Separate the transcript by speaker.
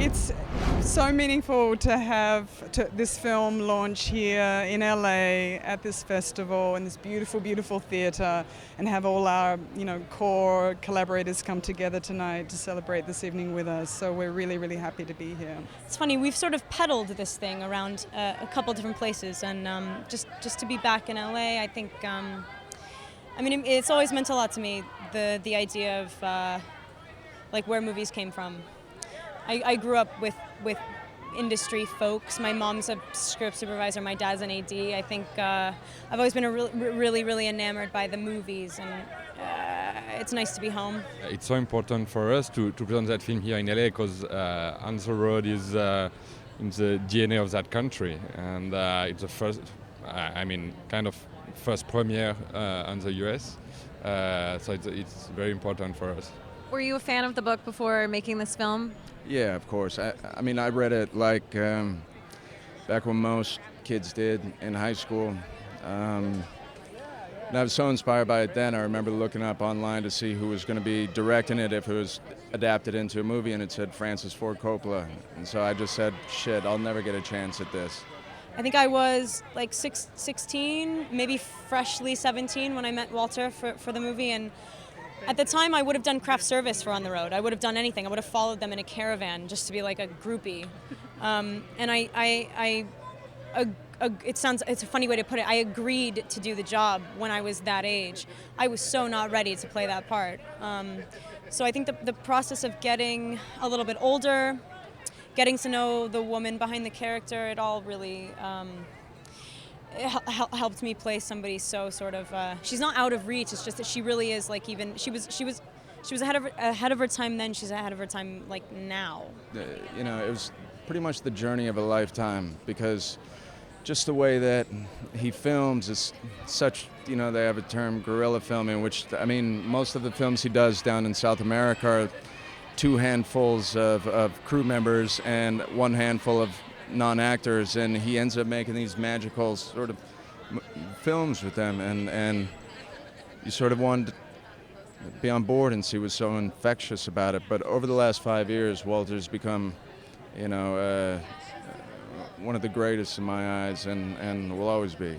Speaker 1: It's so meaningful to have this film launch here in LA at this festival in this beautiful, beautiful theatre, and have all our, core collaborators come together tonight to celebrate this evening with us. So we're really, really happy to be here.
Speaker 2: It's funny, we've sort of peddled this thing around a couple different places, and just to be back in LA, I think, it's always meant a lot to me, the idea of where movies came from. I grew up with industry folks. My mom's a script supervisor, my dad's an AD. I think I've always been really enamored by the movies, and it's nice to be home.
Speaker 3: It's so important for us to present that film here in LA because On the Road is in the DNA of that country, and it's the first, kind of first premiere on the US, so it's very important for us.
Speaker 4: Were you a fan of the book before making this film?
Speaker 5: Yeah, of course. I read it back when most kids did in high school. And I was so inspired by it then. I remember looking up online to see who was going to be directing it if it was adapted into a movie, and it said Francis Ford Coppola. And so I just said, shit, I'll never get a chance at this.
Speaker 2: I think I was 16, maybe freshly 17 when I met Walter for the movie, and at the time, I would have done craft service for On the Road. I would have done anything. I would have followed them in a caravan just to be like a groupie. And it's a funny way to put it. I agreed to do the job when I was that age. I was so not ready to play that part. So I think the process of getting a little bit older, getting to know the woman behind the character, it all really it helped me play somebody so sort of she's not out of reach. It's just that she really is she was ahead of her time then. She's ahead of her time now.
Speaker 5: It was pretty much the journey of a lifetime, because just the way that he films is such, they have a term, guerrilla filming, which most of the films he does down in South America are two handfuls of crew members and one handful of non-actors, and he ends up making these magical sort of films with them, and you sort of wanted to be on board and see what's so infectious about it. But over the last 5 years, Walter's become, one of the greatest in my eyes, and will always be.